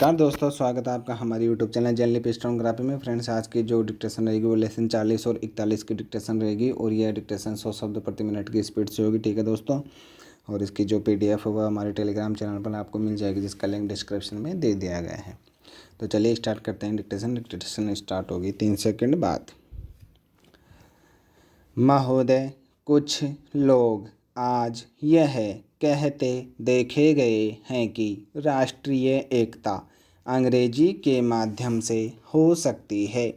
नमस्कार दोस्तों, स्वागत है आपका हमारे यूट्यूब चैनल जनरली स्टेनोग्राफी में। फ्रेंड्स, आज की जो डिक्टेशन रहेगी वो लेसन 40 और 41 की डिक्टेशन रहेगी और यह डिक्टेशन 100 शब्द प्रति मिनट की स्पीड से होगी। ठीक है दोस्तों, और इसकी जो PDF है वह हमारे टेलीग्राम चैनल पर आपको मिल जाएगी, जिसका लिंक डिस्क्रिप्शन में दे दिया गया है। तो चलिए स्टार्ट करते हैं डिक्टेशन। डिक्टेशन स्टार्ट होगी 3 सेकेंड बाद। महोदय, कुछ लोग आज यह कहते देखे गए हैं कि राष्ट्रीय एकता अंग्रेजी के माध्यम से हो सकती है।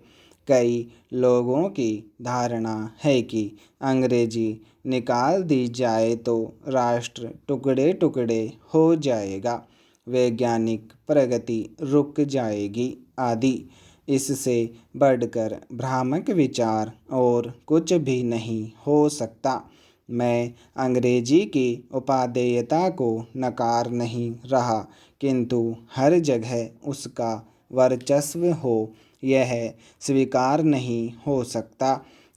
कई लोगों की धारणा है कि अंग्रेजी निकाल दी जाए तो राष्ट्र टुकड़े टुकड़े हो जाएगा, वैज्ञानिक प्रगति रुक जाएगी आदि। इससे बढ़कर भ्रामक विचार और कुछ भी नहीं हो सकता। मैं अंग्रेजी की उपादेयता को नकार नहीं रहा, किंतु हर जगह उसका वर्चस्व हो यह स्वीकार नहीं हो सकता।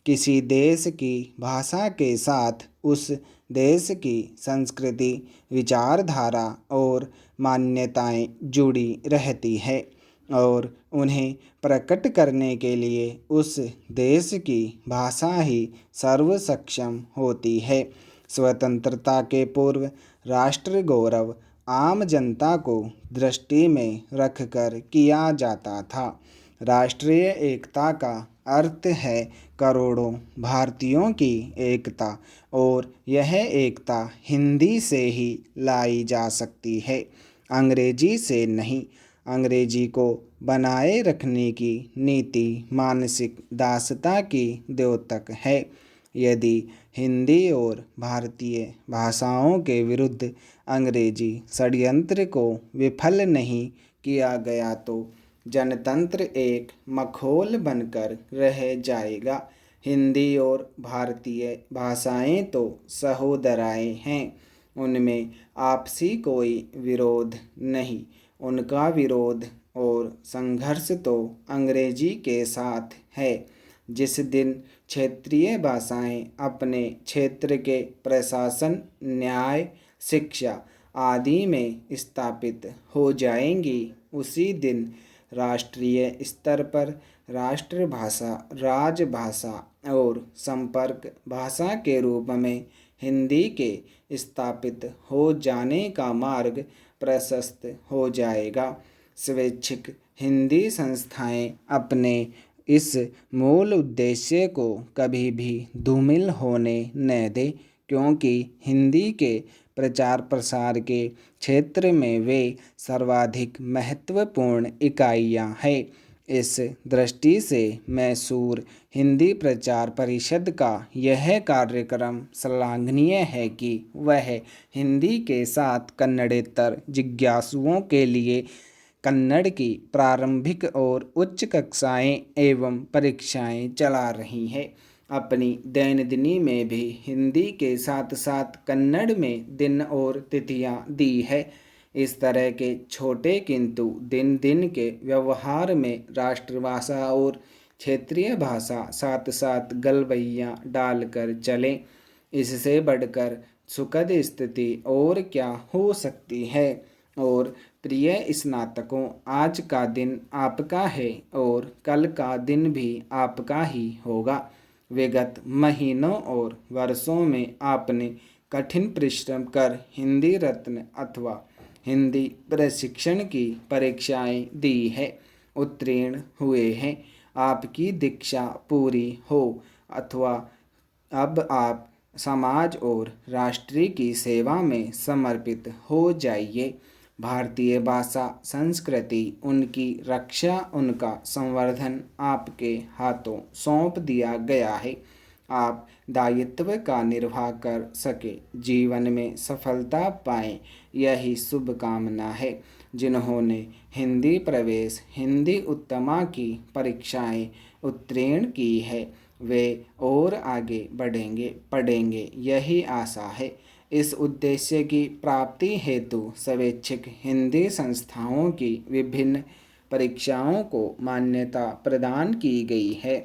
किसी देश की भाषा के साथ उस देश की संस्कृति, विचारधारा और मान्यताएं जुड़ी रहती है और उन्हें प्रकट करने के लिए उस देश की भाषा ही सर्वसक्षम होती है। स्वतंत्रता के पूर्व राष्ट्र गौरव आम जनता को दृष्टि में रखकर किया जाता था। राष्ट्रीय एकता का अर्थ है करोड़ों भारतीयों की एकता, और यह एकता हिंदी से ही लाई जा सकती है, अंग्रेजी से नहीं। अंग्रेजी को बनाए रखने की नीति मानसिक दासता की द्योतक है। यदि हिंदी और भारतीय भाषाओं के विरुद्ध अंग्रेजी षड्यंत्र को विफल नहीं किया गया तो जनतंत्र एक मखौल बनकर रह जाएगा। हिंदी और भारतीय भाषाएं तो सहोदराएं हैं, उनमें आपसी कोई विरोध नहीं। उनका विरोध और संघर्ष तो अंग्रेजी के साथ है। जिस दिन क्षेत्रीय भाषाएं अपने क्षेत्र के प्रशासन, न्याय, शिक्षा आदि में स्थापित हो जाएंगी, उसी दिन राष्ट्रीय स्तर पर राष्ट्रभाषा, राजभाषा और संपर्क भाषा के रूप में हिंदी के स्थापित हो जाने का मार्ग प्रशस्त हो जाएगा। स्वैच्छिक हिंदी संस्थाएं अपने इस मूल उद्देश्य को कभी भी धूमिल होने न दें, क्योंकि हिंदी के प्रचार प्रसार के क्षेत्र में वे सर्वाधिक महत्वपूर्ण इकाइयां हैं। इस दृष्टि से मैसूर हिंदी प्रचार परिषद का यह कार्यक्रम श्लाघनीय है कि वह हिंदी के साथ कन्नड़ेतर जिज्ञासुओं के लिए कन्नड़ की प्रारंभिक और उच्च कक्षाएं एवं परीक्षाएं चला रही है। अपनी दैनंदिनी में भी हिंदी के साथ साथ कन्नड़ में दिन और तिथियां दी है। इस तरह के छोटे किंतु दिन दिन के व्यवहार में राष्ट्रभाषा और क्षेत्रीय भाषा साथ साथ गलवैयाँ डालकर चलें। इससे बढ़कर सुखद स्थिति और क्या हो सकती है। और प्रिय स्नातकों, आज का दिन आपका है और कल का दिन भी आपका ही होगा। विगत महीनों और वर्षों में आपने कठिन परिश्रम कर हिंदी रत्न अथवा हिंदी प्रशिक्षण की परीक्षाएं दी है, उत्तीर्ण हुए हैं। आपकी दीक्षा पूरी हो अथवा अब आप समाज और राष्ट्र की सेवा में समर्पित हो जाइए। भारतीय भाषा संस्कृति, उनकी रक्षा, उनका संवर्धन आपके हाथों सौंप दिया गया है। आप दायित्व का निर्वाह कर सके, जीवन में सफलता पाएं, यही शुभकामना है। जिन्होंने हिंदी प्रवेश, हिंदी उत्तमा की परीक्षाएं उत्तीर्ण की है, वे और आगे बढ़ेंगे, पढ़ेंगे, यही आशा है। इस उद्देश्य की प्राप्ति हेतु स्वैच्छिक हिंदी संस्थाओं की विभिन्न परीक्षाओं को मान्यता प्रदान की गई है।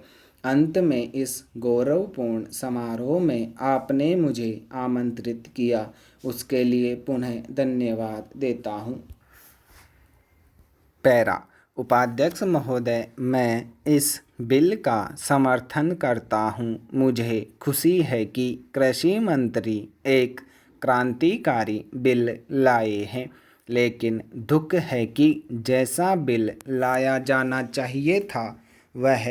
अंत में इस गौरवपूर्ण समारोह में आपने मुझे आमंत्रित किया, उसके लिए पुनः धन्यवाद देता हूँ। पैरा। उपाध्यक्ष महोदय, मैं इस बिल का समर्थन करता हूँ। मुझे खुशी है कि कृषि मंत्री एक क्रांतिकारी बिल लाए हैं, लेकिन दुख है कि जैसा बिल लाया जाना चाहिए था वह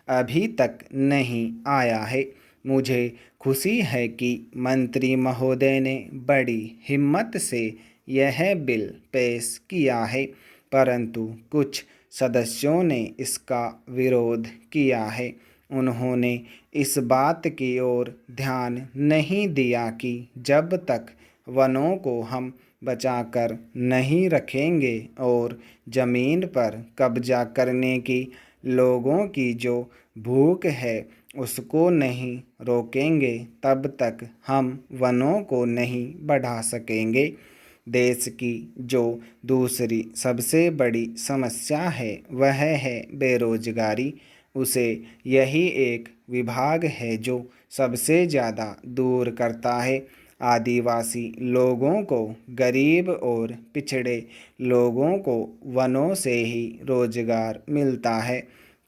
अभी तक नहीं आया है। मुझे खुशी है कि मंत्री महोदय ने बड़ी हिम्मत से यह बिल पेश किया है, परंतु कुछ सदस्यों ने इसका विरोध किया है। उन्होंने इस बात की ओर ध्यान नहीं दिया कि जब तक वनों को हम बचाकर नहीं रखेंगे और ज़मीन पर कब्जा करने की लोगों की जो भूख है उसको नहीं रोकेंगे, तब तक हम वनों को नहीं बढ़ा सकेंगे। देश की जो दूसरी सबसे बड़ी समस्या है वह है बेरोजगारी। उसे यही एक विभाग है जो सबसे ज़्यादा दूर करता है। आदिवासी लोगों को, गरीब और पिछड़े लोगों को वनों से ही रोजगार मिलता है।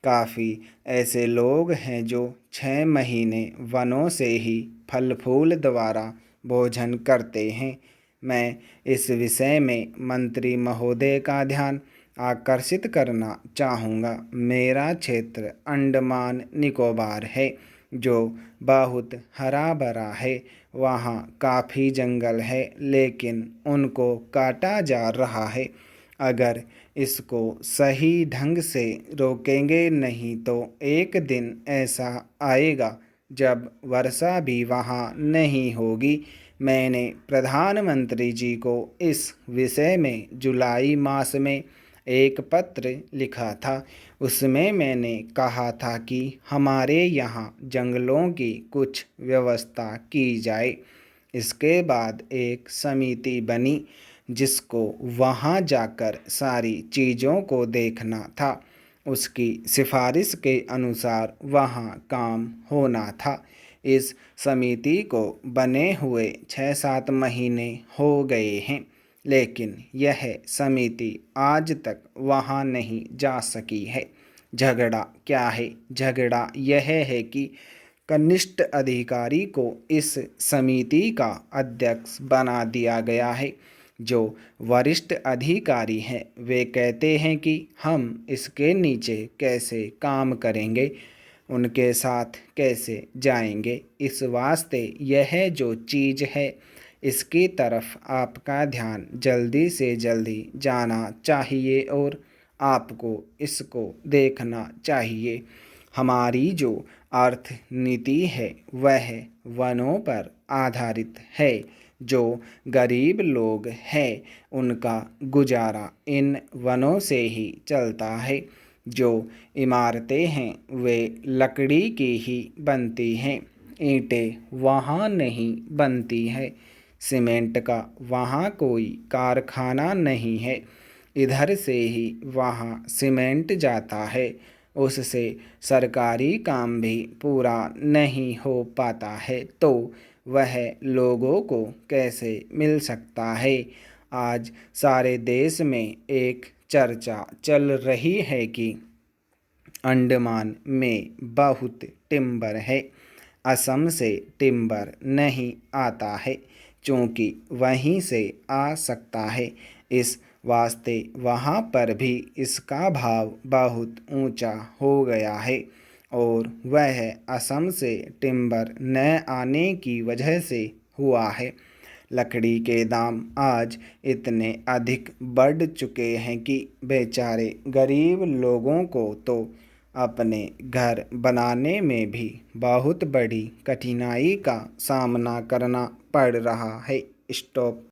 काफ़ी ऐसे लोग हैं जो 6 महीने वनों से ही फल फूल द्वारा भोजन करते हैं। मैं इस विषय में मंत्री महोदय का ध्यान आकर्षित करना चाहूँगा। मेरा क्षेत्र अंडमान निकोबार है, जो बहुत हरा भरा है। वहाँ काफ़ी जंगल है, लेकिन उनको काटा जा रहा है। अगर इसको सही ढंग से रोकेंगे नहीं तो एक दिन ऐसा आएगा जब वर्षा भी वहाँ नहीं होगी। मैंने प्रधानमंत्री जी को इस विषय में जुलाई मास में एक पत्र लिखा था। उसमें मैंने कहा था कि हमारे यहाँ जंगलों की कुछ व्यवस्था की जाए। इसके बाद एक समिति बनी जिसको वहाँ जाकर सारी चीज़ों को देखना था। उसकी सिफारिश के अनुसार वहाँ काम होना था। इस समिति को बने हुए 6-7 महीने हो गए हैं, लेकिन यह समिति आज तक वहाँ नहीं जा सकी है। झगड़ा क्या है? झगड़ा यह है कि कनिष्ठ अधिकारी को इस समिति का अध्यक्ष बना दिया गया है। जो वरिष्ठ अधिकारी हैं वे कहते हैं कि हम इसके नीचे कैसे काम करेंगे, उनके साथ कैसे जाएंगे। इस वास्ते यह जो चीज़ है इसकी तरफ आपका ध्यान जल्दी से जल्दी जाना चाहिए और आपको इसको देखना चाहिए। हमारी जो अर्थ नीति है वह वनों पर आधारित है। जो गरीब लोग हैं उनका गुजारा इन वनों से ही चलता है। जो इमारतें हैं वे लकड़ी की ही बनती हैं। ईंटें वहाँ नहीं बनती है। सीमेंट का वहाँ कोई कारखाना नहीं है। इधर से ही वहाँ सीमेंट जाता है, उससे सरकारी काम भी पूरा नहीं हो पाता है, तो वह लोगों को कैसे मिल सकता है। आज सारे देश में एक चर्चा चल रही है कि अंडमान में बहुत टिम्बर है। असम से टिम्बर नहीं आता है, क्योंकि वहीं से आ सकता है। इस वास्ते वहाँ पर भी इसका भाव बहुत ऊंचा हो गया है और वह असम से टिम्बर न आने की वजह से हुआ है। लकड़ी के दाम आज इतने अधिक बढ़ चुके हैं कि बेचारे गरीब लोगों को तो अपने घर बनाने में भी बहुत बड़ी कठिनाई का सामना करना पड़ रहा है। स्टॉप।